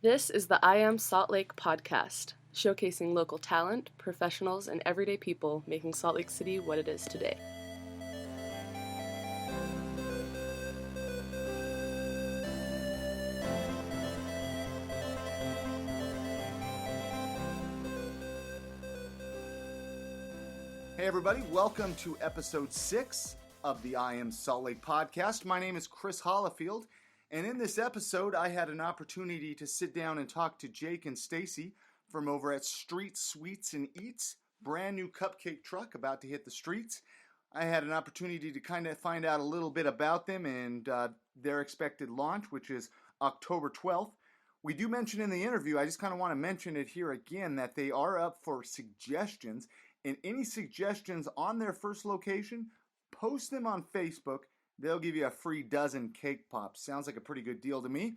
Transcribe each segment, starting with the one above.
This is the I Am Salt Lake podcast, showcasing local talent, professionals, and everyday people making Salt Lake City what it is today. Hey everybody, welcome to episode 6 of the I Am Salt Lake podcast. My name is Chris Hollifield, and in this episode I had an opportunity to sit down and talk to Jake and Stacey from over at Street Sweets and Eats, brand new cupcake truck about to hit the streets. I had an opportunity to kind of find out a little bit about them and their expected launch, which is October 12th. We do mention in the interview, I just kind of want to mention it here again, that they are up for suggestions. And any suggestions on their first location, post them on Facebook. They'll give you a free dozen cake pops. Sounds like a pretty good deal to me.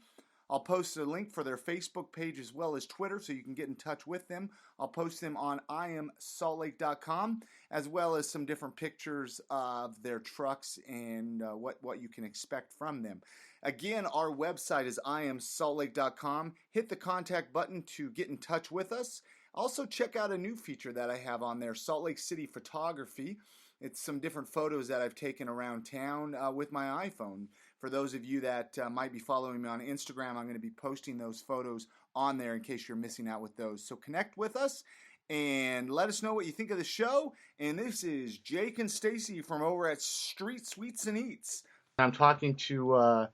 I'll post a link for their Facebook page as well as Twitter so you can get in touch with them. I'll post them on iamsaltlake.com as well as some different pictures of their trucks and what you can expect from them. Again, our website is iamsaltlake.com. Hit the contact button to get in touch with us. Also, check out a new feature that I have on there, Salt Lake City Photography. It's some different photos that I've taken around town with my iPhone. For those of you that might be following me on Instagram, I'm going to be posting those photos on there in case you're missing out with those. So connect with us and let us know what you think of the show. And this is Jake and Stacey from over at Street Sweets and Eats. I'm talking to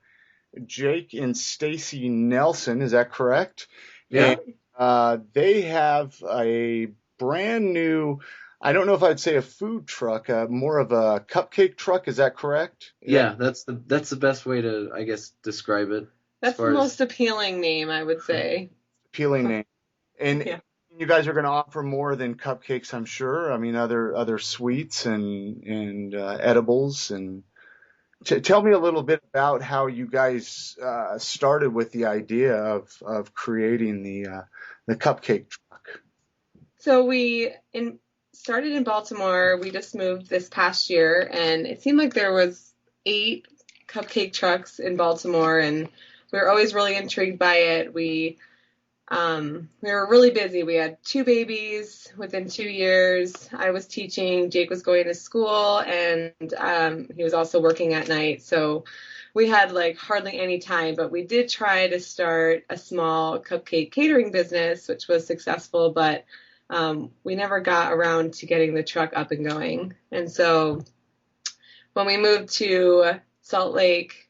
Jake and Stacey Nelson. Is that correct? Yeah. And they have a brand new, I don't know if I'd say a food truck, more of a cupcake truck. Is that correct? Yeah, that's the best way to, I guess, describe it. That's the most appealing name, I would say. Appealing name. And Yeah. you guys are going to offer more than cupcakes, I'm sure. I mean, other sweets and edibles. And tell me a little bit about how you guys started with the idea of creating the cupcake truck. So we started in Baltimore. We just moved this past year, and it seemed like there was 8 cupcake trucks in Baltimore, and we were always really intrigued by it. We were really busy. We had 2 babies within 2 years. I was teaching. Jake was going to school, and he was also working at night. So we had like hardly any time, but we did try to start a small cupcake catering business, which was successful, but we never got around to getting the truck up and going. And so when we moved to Salt Lake,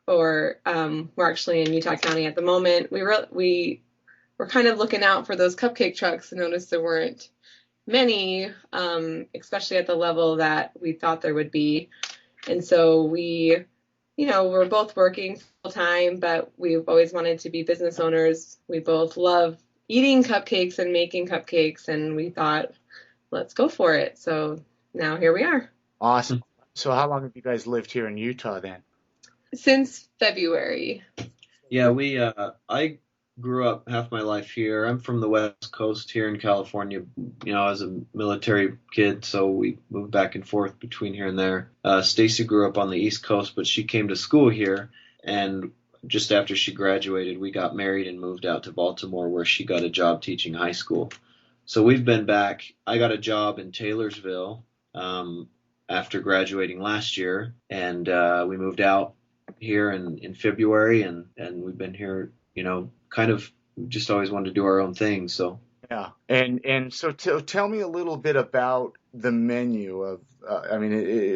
or we're actually in Utah County at the moment, we were kind of looking out for those cupcake trucks and noticed there weren't many, especially at the level that we thought there would be. And so we're both working full time, but we've always wanted to be business owners. We both love eating cupcakes and making cupcakes, and we thought, let's go for it. So now here we are. Awesome. So how long have you guys lived here in Utah then? Since February. Yeah, I grew up half my life here. I'm from the West Coast here in California, as a military kid, so we moved back and forth between here and there. Stacey grew up on the East Coast, but she came to school here, and just after she graduated, we got married and moved out to Baltimore, where she got a job teaching high school. So we've been back. I got a job in Taylorsville after graduating last year, and we moved out here in February, and we've been here, kind of just always wanted to do our own thing. So yeah, and so tell me a little bit about the menu of,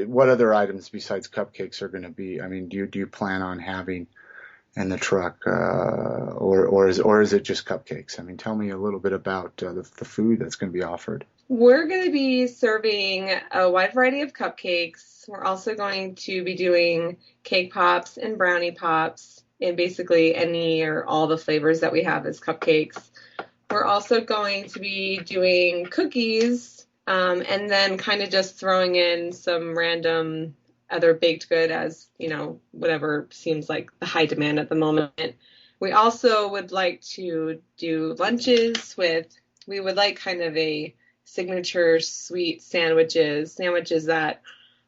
what other items besides cupcakes are going to be? I mean, do you plan on having in the truck, or is it just cupcakes? I mean, tell me a little bit about the food that's going to be offered. We're going to be serving a wide variety of cupcakes. We're also going to be doing cake pops and brownie pops, and basically any or all the flavors that we have as cupcakes. We're also going to be doing cookies, and then kind of just throwing in some random other baked good as, whatever seems like the high demand at the moment. We also would like to do lunches we would like kind of a signature sweet sandwiches that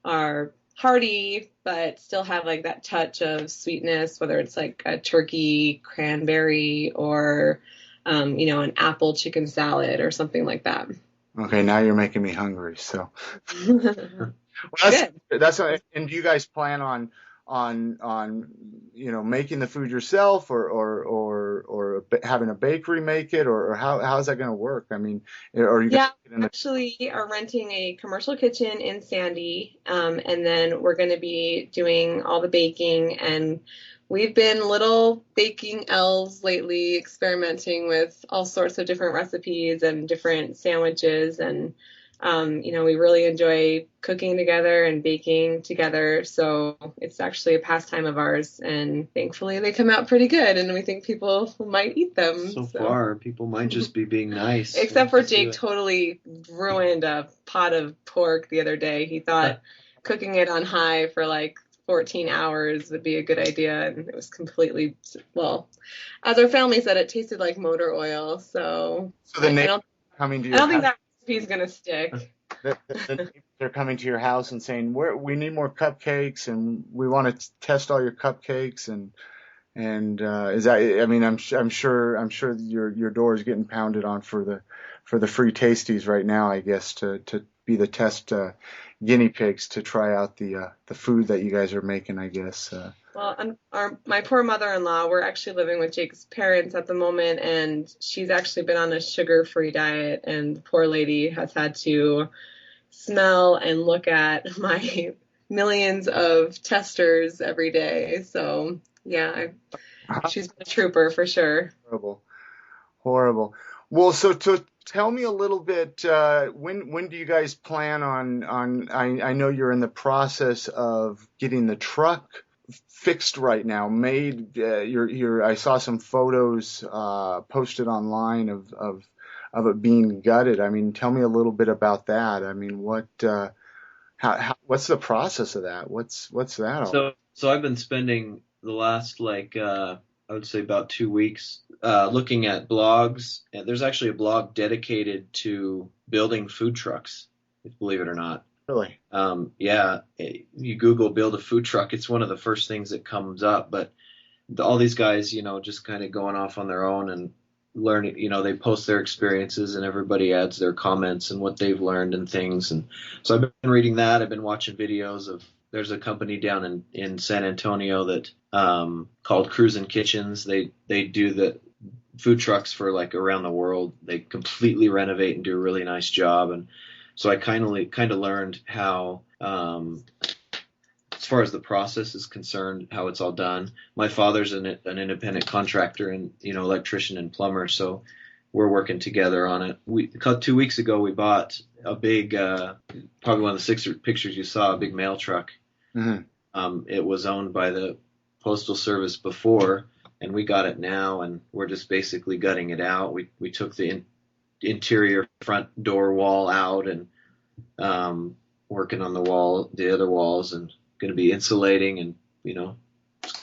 are hearty, but still have like that touch of sweetness, whether it's like a turkey cranberry or, an apple chicken salad or something like that. Okay, now you're making me hungry. So Good. that's and do you guys plan on making the food yourself or having a bakery make it or how's that going to work? I mean, are you Yeah, going we actually are renting a commercial kitchen in Sandy, and then we're going to be doing all the baking. And we've been little baking elves lately, experimenting with all sorts of different recipes and different sandwiches. And we really enjoy cooking together and baking together. So it's actually a pastime of ours, and thankfully they come out pretty good, and we think people might eat them. So far, people might just be being nice. Except for Jake totally ruined a pot of pork the other day. He thought cooking it on high for like 14 hours would be a good idea, and it was completely, well, as our family said, it tasted like motor oil. So coming to I don't think that recipe is going to stick. They're coming to your house and saying, we need more cupcakes and we want to test all your cupcakes and is that? I mean, I'm sure your door is getting pounded on for the free tasties right now. I guess to be the test guinea pigs to try out the food that you guys are making. I guess. Well, my poor mother-in-law, we're actually living with Jake's parents at the moment, and she's actually been on a sugar-free diet, and the poor lady has had to smell and look at my millions of testers every day. So, yeah, she's been a trooper for sure. Horrible. Well, so to tell me a little bit, when do you guys plan on I know you're in the process of getting the truck fixed right now, made. I saw some photos posted online of it being gutted. I mean, tell me a little bit about that. I mean, what's the process of that? What's that all? So I've been spending the last I would say about 2 weeks looking at blogs. And there's actually a blog dedicated to building food trucks, believe it or not. Really? Yeah. You Google build a food truck, it's one of the first things that comes up. But all these guys, just kind of going off on their own and learning, they post their experiences and everybody adds their comments and what they've learned and things. And so I've been reading that. I've been watching videos of, there's a company down in San Antonio that called Cruisin' Kitchens. They do the food trucks for like around the world. They completely renovate and do a really nice job. And so I kind of learned how, as far as the process is concerned, how it's all done. My father's an independent contractor and, electrician and plumber. So we're working together on it. 2 weeks ago, we bought a big, probably one of the 6 pictures you saw, a big mail truck. Mm-hmm. It was owned by the Postal Service before, and we got it now, and we're just basically gutting it out. We took the interior front door wall out and working on the other walls, and going to be insulating and,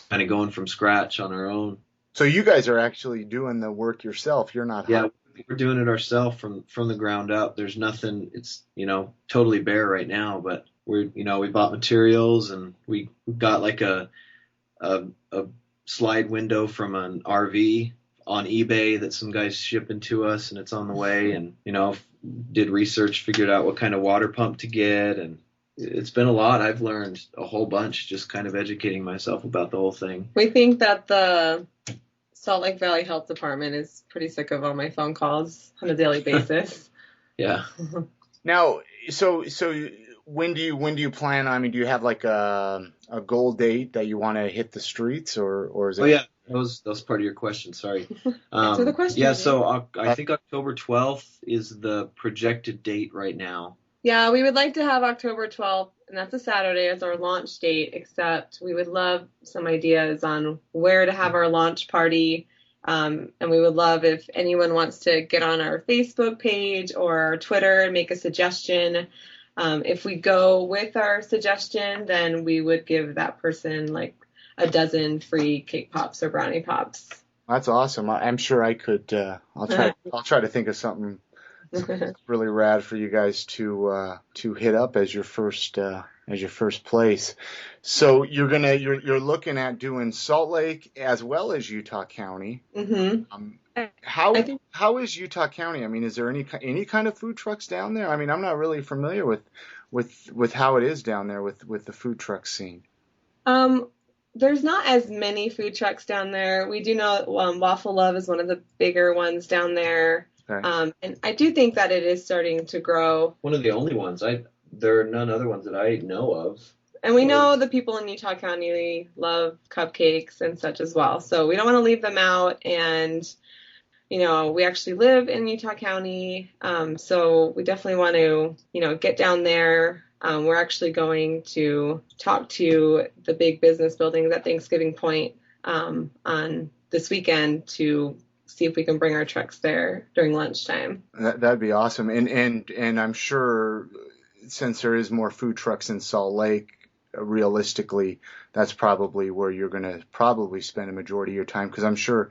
kind of going from scratch on our own. So you guys are actually doing the work yourself. You're not. Yeah, we're doing it ourselves from the ground up. There's nothing. It's totally bare right now, but we bought materials and we got like a slide window from an RV on eBay that some guys shipping to us, and it's on the way. And did research, figured out what kind of water pump to get, and it's been a lot. I've learned a whole bunch just kind of educating myself about the whole thing. We think that the Salt Lake Valley Health Department is pretty sick of all my phone calls on a daily basis. Yeah. Now, so when do you plan? I mean, do you have like a goal date that you want to hit the streets, or is it? Oh yeah, that was part of your question. Sorry. Answer the question. Yeah, so I think October 12th is the projected date right now. Yeah, we would like to have October 12th, and that's a Saturday, as our launch date, except we would love some ideas on where to have our launch party. And we would love if anyone wants to get on our Facebook page or our Twitter and make a suggestion. If we go with our suggestion, then we would give that person like a dozen free cake pops or brownie pops. That's awesome. I'm sure I could. I'll try to think of something really rad for you guys to hit up as your first as your first place. So you're looking at doing Salt Lake as well as Utah County. Mm-hmm. How I think how is Utah County? I mean, is there any kind of food trucks down there? I mean, I'm not really familiar with how it is down there with the food truck scene. um, there's not as many food trucks down there. We do know Waffle Love is one of the bigger ones down there. Okay. And I do think that it is starting to grow. One of the only ones. There are none other ones that I know of. And we know the people in Utah County love cupcakes and such as well. So we don't want to leave them out. And, we actually live in Utah County. So we definitely want to, get down there. We're actually going to talk to the big business buildings at Thanksgiving Point on this weekend to see if we can bring our trucks there during lunchtime. That'd be awesome. And I'm sure since there is more food trucks in Salt Lake, realistically, that's probably where you're going to probably spend a majority of your time, because I'm sure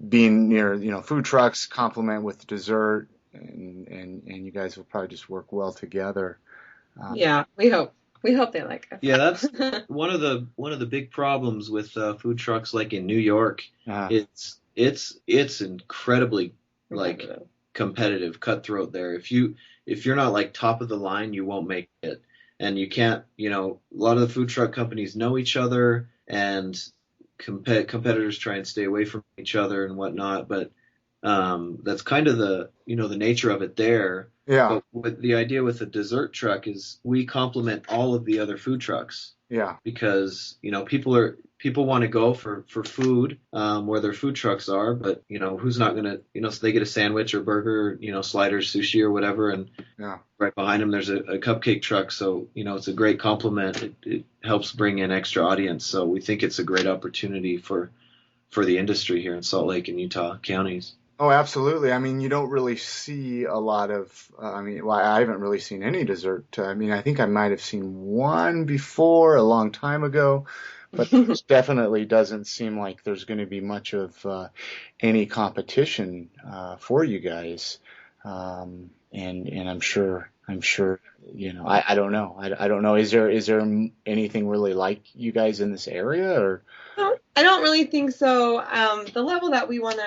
being near food trucks complement with dessert, and you guys will probably just work well together. Yeah, we hope they like us. Yeah, that's one of the big problems with food trucks, like in New York. It's incredibly like competitive, cutthroat there. If you're not like top of the line, you won't make it. And you can't, a lot of the food truck companies know each other, and competitors try and stay away from each other and whatnot. But that's kind of the nature of it there. Yeah. But the idea with the dessert truck is we complement all of the other food trucks. Yeah. Because people want to go for food where their food trucks are, but who's not gonna so they get a sandwich or burger, sliders, sushi or whatever, and right behind them there's a cupcake truck. So it's a great complement. It helps bring in extra audience. So we think it's a great opportunity for the industry here in Salt Lake and Utah counties. Oh, absolutely. I mean, you don't really see a lot of, I haven't really seen any dessert. I think I might have seen one before a long time ago, but it definitely doesn't seem like there's going to be much of any competition for you guys. And I'm sure, I don't know. I don't know. Is there anything really like you guys in this area, or? I don't really think so. The level that we want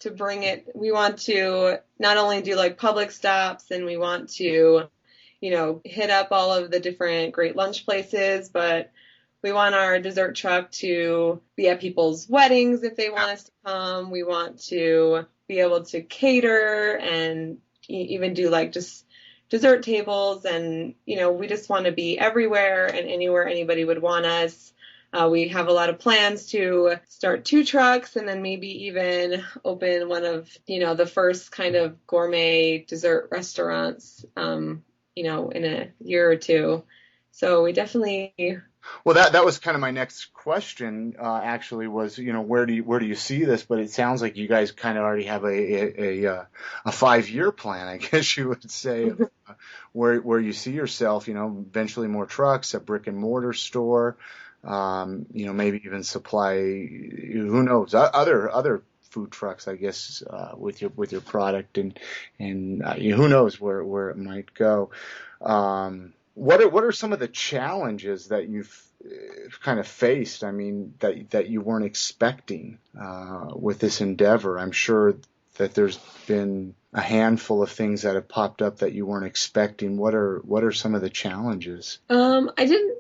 to bring it, we want to not only do like public stops, and we want to, hit up all of the different great lunch places, but we want our dessert truck to be at people's weddings if they want us to come. We want to be able to cater and even do like just dessert tables, and, we just want to be everywhere and anywhere anybody would want us. We have a lot of plans to start 2 trucks and then maybe even open one of, the first kind of gourmet dessert restaurants, in a year or two. So we definitely. Well, that was kind of my next question, actually, was, where do you see this? But it sounds like you guys kind of already have a 5-year plan, I guess you would say, where you see yourself, eventually more trucks, a brick and mortar store. Maybe even supply, who knows, other food trucks, I guess, with your product, and who knows where it might go. What are some of the challenges that you've kind of faced? I mean, that you weren't expecting with this endeavor? I'm sure that there's been a handful of things that have popped up that you weren't expecting. What are some of the challenges? I didn't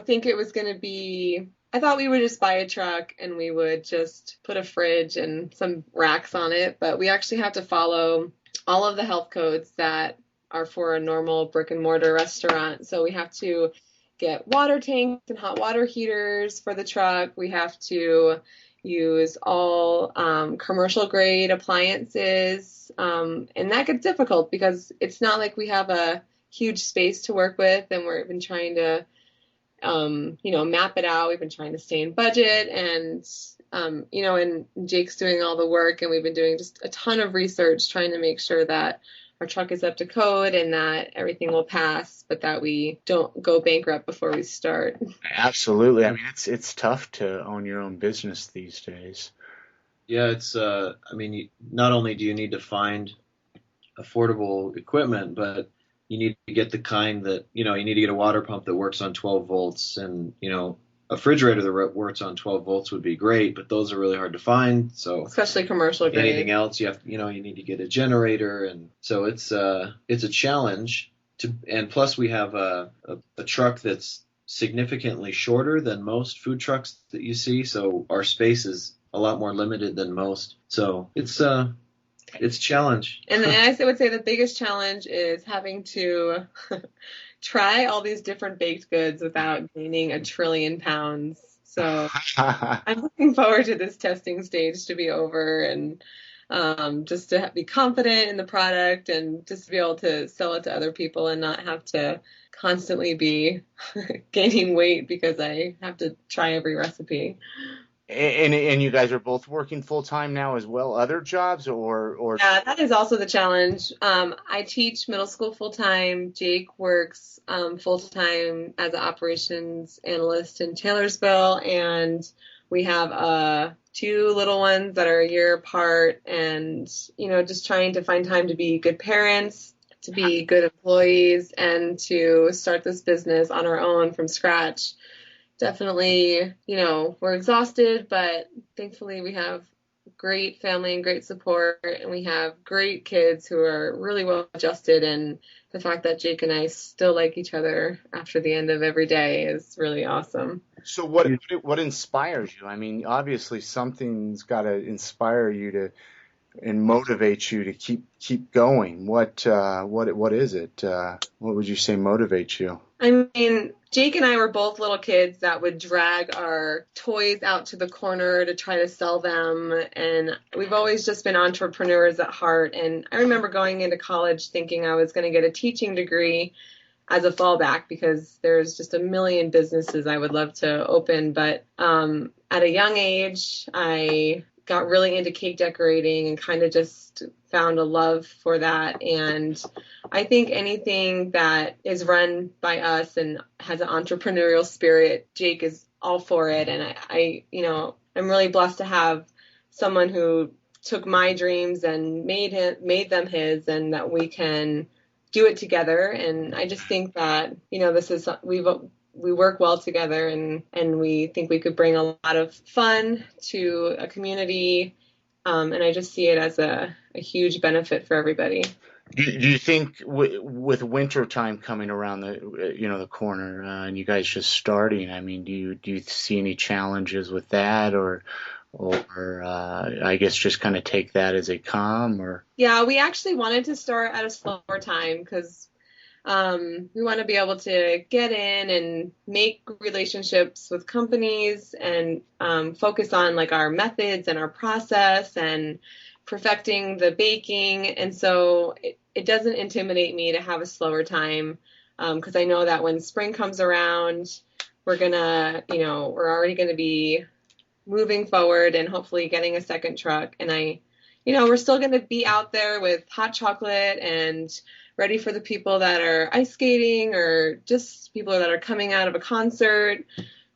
think it was going to be, I thought we would just buy a truck and we would just put a fridge and some racks on it, but we actually have to follow all of the health codes that are for a normal brick and mortar restaurant. So we have to get water tanks and hot water heaters for the truck. We have to use all commercial grade appliances, and that gets difficult because it's not like we have a huge space to work with, and we've been trying to map it out. We've been trying to stay in budget, and, and Jake's doing all the work, and we've been doing just a ton of research trying to make sure that our truck is up to code and that everything will pass, but that we don't go bankrupt before we start. Absolutely. I mean, it's tough to own your own business these days. Yeah, it's, not only do you need to find affordable equipment, but you need to get the kind that, you need to get a water pump that works on 12 volts, and, a refrigerator that works on 12 volts would be great, but those are really hard to find. So especially commercial grade. anything else, you need to get a generator. And so it's a challenge and plus we have a truck that's significantly shorter than most food trucks that you see. So our space is a lot more limited than most. So it's a challenge. And then I would say the biggest challenge is having to try all these different baked goods without gaining 1 trillion pounds. So I'm looking forward to this testing stage to be over, and just to be confident in the product and just to be able to sell it to other people and not have to constantly be gaining weight because I have to try every recipe. And you guys are both working full time now as well, other jobs or Yeah, that is also the challenge. I teach middle school full time. Jake works full time as an operations analyst in Taylorsville, and we have 2 little ones that are a year apart, and just trying to find time to be good parents, to be good employees, and to start this business on our own from scratch. Definitely, we're exhausted, but thankfully we have great family and great support, and we have great kids who are really well adjusted, and the fact that Jake and I still like each other after the end of every day is really awesome. So what inspires you? I mean, obviously something's got to inspire you and motivate you to keep going. What is it? What would you say motivates you? I mean, Jake and I were both little kids that would drag our toys out to the corner to try to sell them, and we've always just been entrepreneurs at heart. And I remember going into college thinking I was going to get a teaching degree as a fallback because there's just a million businesses I would love to open. But at a young age, I got really into cake decorating and kind of just found a love for that. And I think anything that is run by us and has an entrepreneurial spirit, Jake is all for it. And I'm really blessed to have someone who took my dreams and made them his, and that we can do it together. And I just think that, we work well together, and we think we could bring a lot of fun to a community. And I just see it as a huge benefit for everybody. Do you think with winter time coming around the corner and you guys just starting, I mean, do you see any challenges with that, or I guess just kind of take that as a calm? Or yeah, we actually wanted to start at a slower time because we want to be able to get in and make relationships with companies and focus on like our methods and our process and perfecting the baking. And so it doesn't intimidate me to have a slower time because I know that when spring comes around, we're already going to be moving forward and hopefully getting a second truck. And we're still going to be out there with hot chocolate and ready for the people that are ice skating or just people that are coming out of a concert.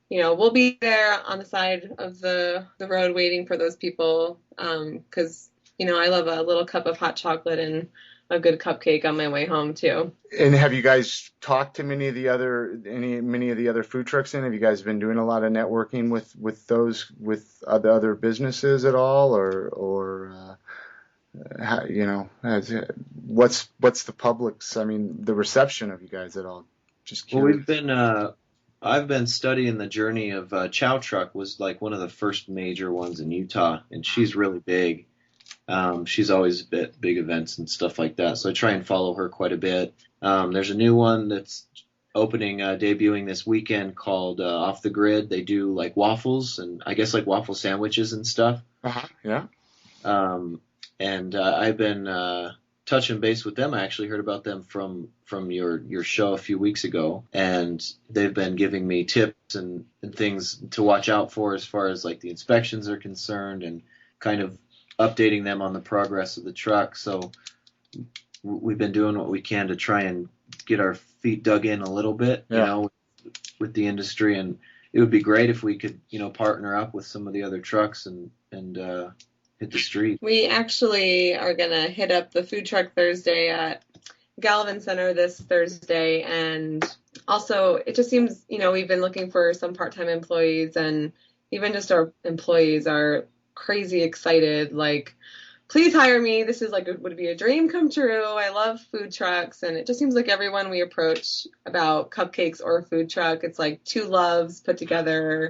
We'll be there on the side of the road waiting for those people because, I love a little cup of hot chocolate and a good cupcake on my way home too. And have you guys talked to many of the other food trucks? Have you guys been doing a lot of networking with other businesses at all, or what's the public's, the reception of you guys at all? Just curious. Well, I've been studying the journey of Chow Truck was like one of the first major ones in Utah, and she's really big. She's always at big events and stuff like that, so I try and follow her quite a bit. There's a new one that's debuting this weekend called Off the Grid. They do like waffles and I guess like waffle sandwiches and stuff. Yeah. And I've been touching base with them. I actually heard about them from your show a few weeks ago, and they've been giving me tips and things to watch out for as far as like the inspections are concerned, and kind of updating them on the progress of the truck. So we've been doing what we can to try and get our feet dug in a little bit, with the industry. And it would be great if we could, partner up with some of the other trucks and hit the street. We actually are going to hit up the Food Truck Thursday at Gallivan Center this Thursday, and also it just seems, we've been looking for some part-time employees, and even just our employees are crazy excited, like, please hire me. This is like, would be a dream come true. I love food trucks, and it just seems like everyone we approach about cupcakes or a food truck, it's like two loves put together,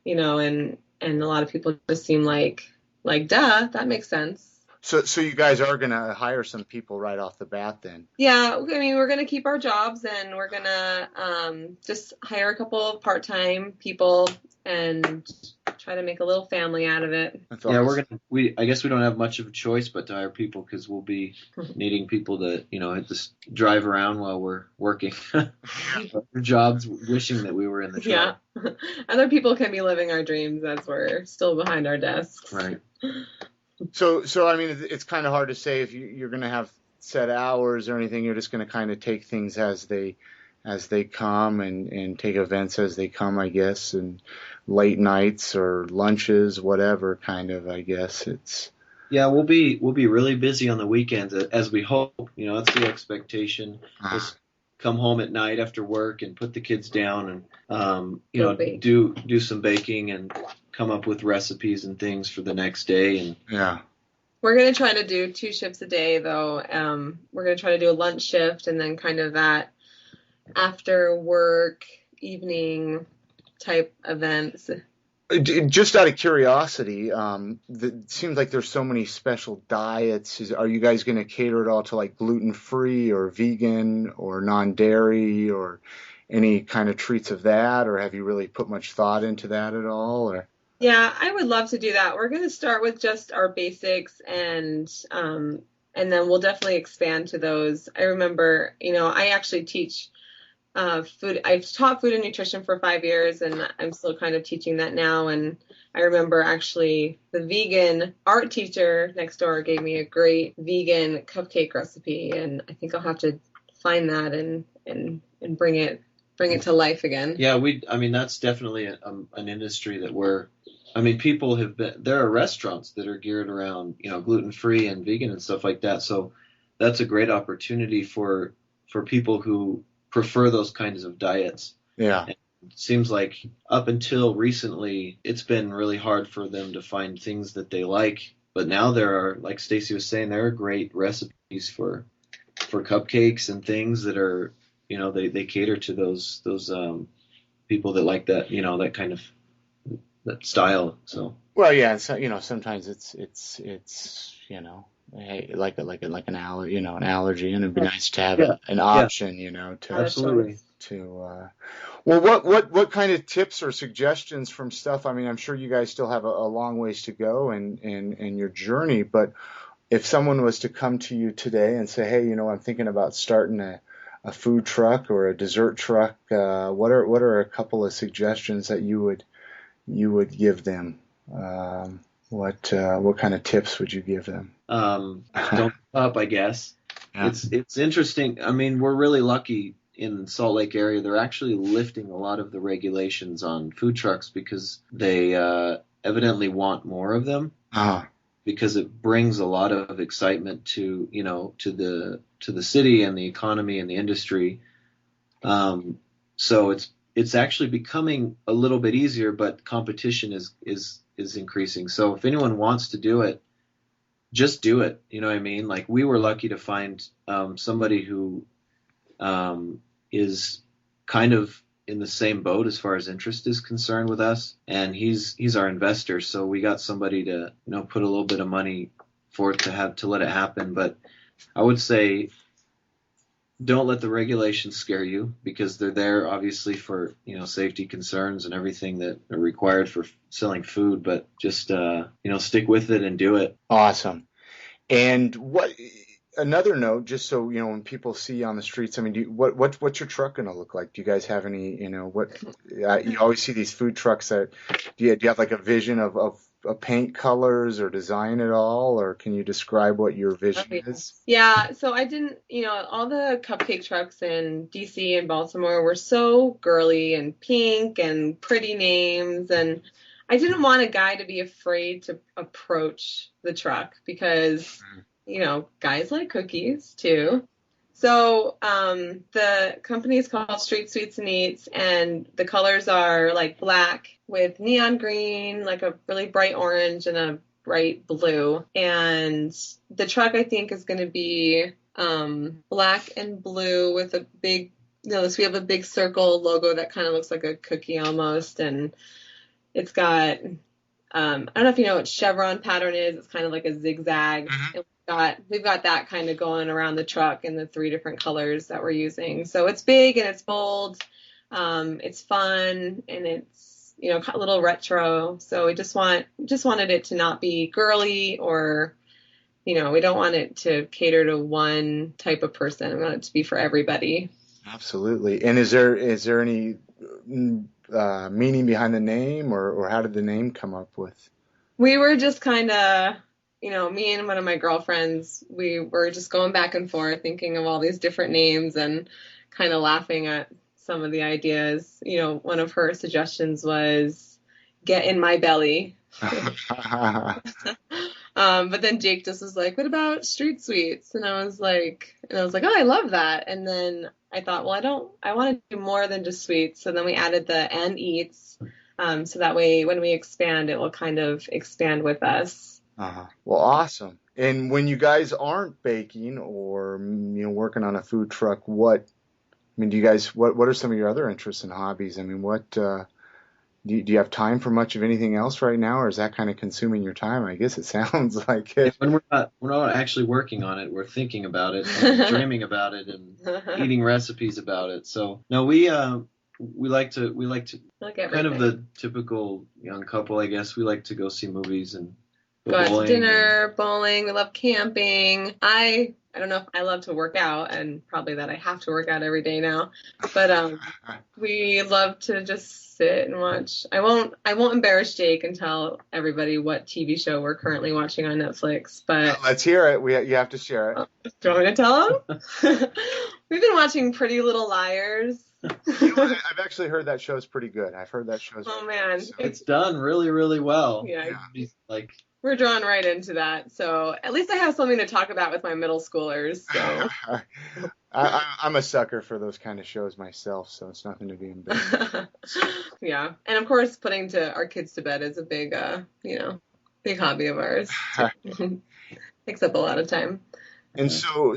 and a lot of people just seem like, duh, that makes sense. So you guys are going to hire some people right off the bat then? Yeah, I mean, we're going to keep our jobs, and we're going to just hire a couple of part-time people and try to make a little family out of it. That's Yeah, awesome. I guess we don't have much of a choice but to hire people because we'll be needing people to, just drive around while we're working our jobs, wishing that we were in the truck. Yeah. Other people can be living our dreams as we're still behind our desks. Right. So I mean, it's kind of hard to say if you're going to have set hours or anything. You're just going to kind of take things as they come and take events as they come, I guess, and late nights or lunches, whatever kind of, I guess it's. Yeah, we'll be really busy on the weekends as we hope. That's the expectation. Just come home at night after work and put the kids down and do some baking and come up with recipes and things for the next day. And yeah, we're going to try to do 2 shifts a day, though. We're going to try to do a lunch shift and then kind of that after work evening type events. Just out of curiosity, it seems like there's so many special diets. Are you guys going to cater it all to like gluten-free or vegan or non-dairy or any kind of treats of that, or have you really put much thought into that at all? Or yeah, I would love to do that. We're going to start with just our basics, and then we'll definitely expand to those. I remember, I actually teach food. I've taught food and nutrition for 5 years, and I'm still kind of teaching that now. And I remember actually the vegan art teacher next door gave me a great vegan cupcake recipe, and I think I'll have to find that and bring it to life again. Yeah, that's definitely an industry that people have been, there are restaurants that are geared around, gluten-free and vegan and stuff like that. So that's a great opportunity for people who prefer those kinds of diets. Yeah. And it seems like up until recently, it's been really hard for them to find things that they like. But now there are, like Stacey was saying, there are great recipes for cupcakes and things that are, they cater to those people that like that, that kind of that style. So. Well, yeah, so, sometimes it's like an allergy, an allergy, and it'd be nice to have an option, to absolutely well, what kind of tips or suggestions from stuff? I mean, I'm sure you guys still have a long ways to go in your journey, but if someone was to come to you today and say, hey, I'm thinking about starting a food truck or a dessert truck, what are a couple of suggestions that you would give them? What kind of tips would you give them? Don't up, I guess. Yeah. It's interesting. I mean, we're really lucky in Salt Lake area. They're actually lifting a lot of the regulations on food trucks because they evidently want more of them. Because it brings a lot of excitement to the city and the economy and the industry. So it's actually becoming a little bit easier, but competition is increasing. So if anyone wants to do it, just do it. You know what I mean? Like we were lucky to find somebody who is kind of in the same boat as far as interest is concerned with us, and he's our investor. So we got somebody to put a little bit of money for it to let it happen. But I would say don't let the regulations scare you because they're there obviously for safety concerns and everything that are required for selling food. But just stick with it and do it. Awesome. And another note, just so when people see you on the streets, I mean, what's your truck going to look like? Do you guys have any? You always see these food trucks that. Do you have like a vision of paint colors or design at all, or can you describe what your vision is? Yeah, so I didn't. All the cupcake trucks in DC and Baltimore were so girly and pink and pretty names, and I didn't want a guy to be afraid to approach the truck because. Guys like cookies too. So the company is called Street Sweets and Eats, and the colors are like black with neon green, like a really bright orange, and a bright blue. And the truck, I think, is going to be black and blue with a big, so we have a big circle logo that kind of looks like a cookie almost, and it's got, I don't know if you know what chevron pattern is. It's kind of like a zigzag. Mhm. And we've got that kind of going around the truck in the 3 different colors that we're using. So it's big and it's bold. It's fun and it's, a little retro. So we just wanted it to not be girly or, we don't want it to cater to one type of person. We want it to be for everybody. Absolutely. And is there any meaning behind the name, or how did the name come up with? We were just kind of, me and one of my girlfriends, we were just going back and forth thinking of all these different names and kind of laughing at some of the ideas. One of her suggestions was "Get in my belly." But then Jake just was like, "What about Street Sweets?" And I was like, "Oh, I love that." And then I thought, well, I want to do more than just sweets. So then we added the "and eats," so that way when we expand, it will kind of expand with us. Well, awesome. And when you guys aren't baking or working on a food truck, what are some of your other interests and hobbies? I mean, what do you have time for much of anything else right now, or is that kind of consuming your time? I guess it sounds like it. When we're not actually working on it, we're thinking about it and dreaming about it and eating recipes about it. So no, we like to Like kind of the typical young couple, I guess. We like to go see movies and go out to dinner, bowling. We love camping. I don't know if I love to work out, and probably that I have to work out every day now. But we love to just sit and watch. I won't embarrass Jake and tell everybody what TV show we're currently watching on Netflix. But let's hear it. You have to share it. Do you want me to tell them? We've been watching Pretty Little Liars. I've actually heard that show's pretty good. I've heard that show's. Oh man, so. It's done really, really well. Yeah. Like. We're drawn right into that. So at least I have something to talk about with my middle schoolers. So I'm a sucker for those kind of shows myself, so it's nothing to be embarrassed. Yeah. And of course, putting our kids to bed is a big, big hobby of ours. Takes up a lot of time. And so,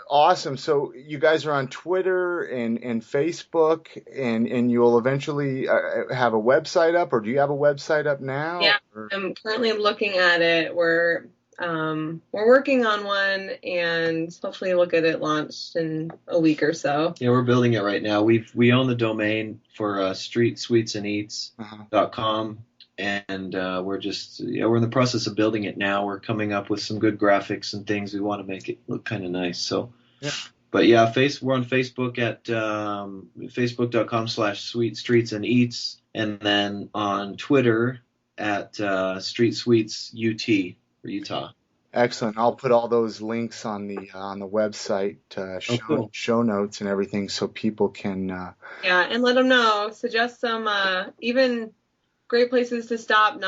awesome. So you guys are on Twitter and Facebook, and you'll eventually have a website up, or do you have a website up now? Yeah, I'm currently looking at it. We're working on one, and hopefully we'll get it launched in a week or so. Yeah, we're building it right now. We own the domain for streetsweetsandeats.com. And we're in the process of building it now. We're coming up with some good graphics and things. We want to make it look kind of nice. So, yeah. But yeah, we're on Facebook at facebook.com/sweetstreetsandeats, and then on Twitter at Street Sweets UT for Utah. Excellent. I'll put all those links on the website, show notes and everything, so people can. And let them know. Suggest some even great places to stop.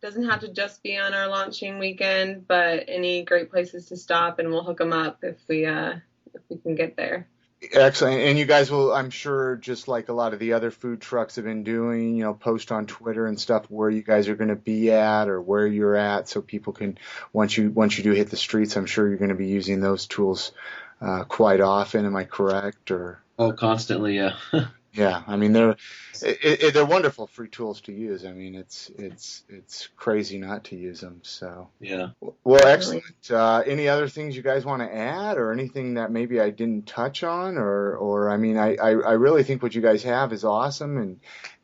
Doesn't have to just be on our launching weekend, but any great places to stop, and we'll hook them up if we can get there. Excellent. And you guys will, I'm sure, just like a lot of the other food trucks have been doing, post on Twitter and stuff where you guys are going to be at or where you're at, so people can, once you do hit the streets, I'm sure you're going to be using those tools quite often. Am I correct? Or constantly, yeah. Yeah, I mean they're wonderful free tools to use. I mean it's crazy not to use them. So yeah. Well, excellent. Any other things you guys want to add, or anything that maybe I didn't touch on, or I mean I really think what you guys have is awesome,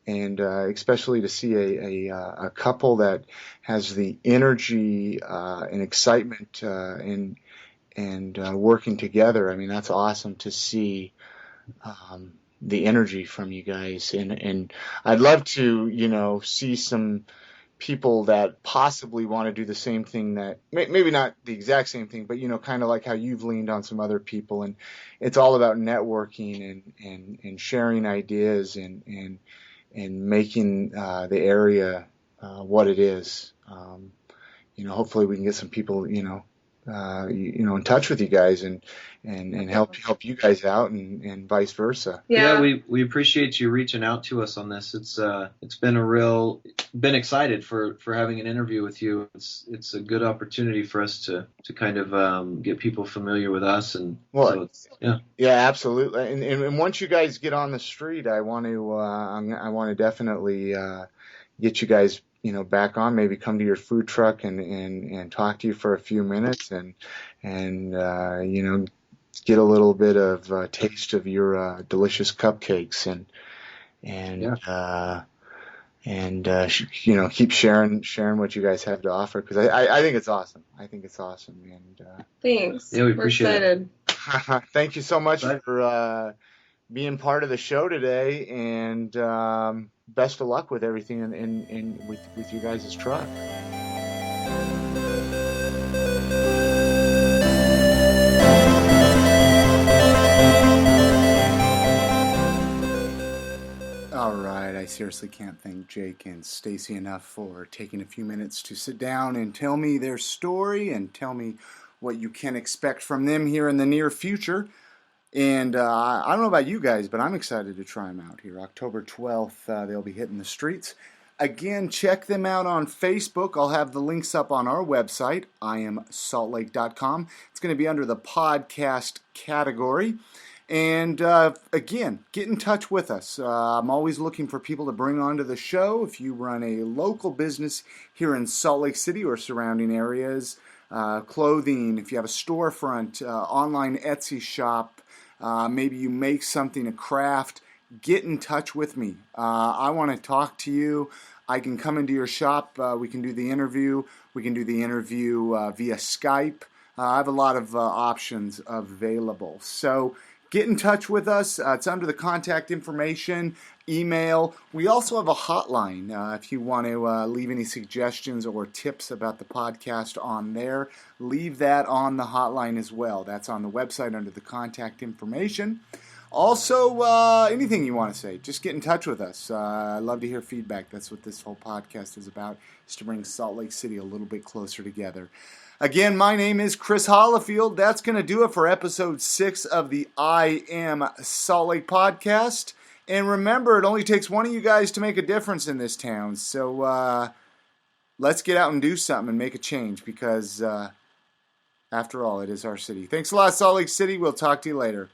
and especially to see a couple that has the energy and excitement and working together. I mean that's awesome to see. The energy from you guys, and I'd love to see some people that possibly want to do the same thing, that maybe not the exact same thing, but kind of like how you've leaned on some other people, and it's all about networking and sharing ideas and making the area what it is. Hopefully we can get some people in touch with you guys and help you guys out and vice versa. Yeah, we appreciate you reaching out to us on this. It's been excited for having an interview with you. It's a good opportunity for us to kind of get people familiar with us, and yeah, absolutely. And once you guys get on the street, I want to definitely get you guys back on, maybe come to your food truck and talk to you for a few minutes and get a little bit of taste of your delicious cupcakes and keep sharing what you guys have to offer, because I think it's awesome. And thanks. Yeah, we appreciate it. Thank you so much for being part of the show today, and best of luck with everything with you guys' truck. All right, I seriously can't thank Jake and Stacey enough for taking a few minutes to sit down and tell me their story and tell me what you can expect from them here in the near future. And I don't know about you guys, but I'm excited to try them out here. October 12th, they'll be hitting the streets. Again, check them out on Facebook. I'll have the links up on our website, iamsaltlake.com. It's going to be under the podcast category. And again, get in touch with us. I'm always looking for people to bring onto the show. If you run a local business here in Salt Lake City or surrounding areas, clothing, if you have a storefront, online Etsy shop, maybe you make something, a craft, get in touch with me. I want to talk to you. I can come into your shop. We can do the interview. We can do the interview via Skype. I have a lot of options available. So get in touch with us. It's under the contact information, email. We also have a hotline if you want to leave any suggestions or tips about the podcast on there. Leave that on the hotline as well. That's on the website under the contact information. Also, anything you want to say, just get in touch with us. I love to hear feedback. That's what this whole podcast is about, is to bring Salt Lake City a little bit closer together. Again, my name is Chris Hollifield. That's going to do it for episode 6 of the I Am Salt Lake podcast. And remember, it only takes one of you guys to make a difference in this town. So let's get out and do something and make a change, because after all, it is our city. Thanks a lot, Salt Lake City. We'll talk to you later.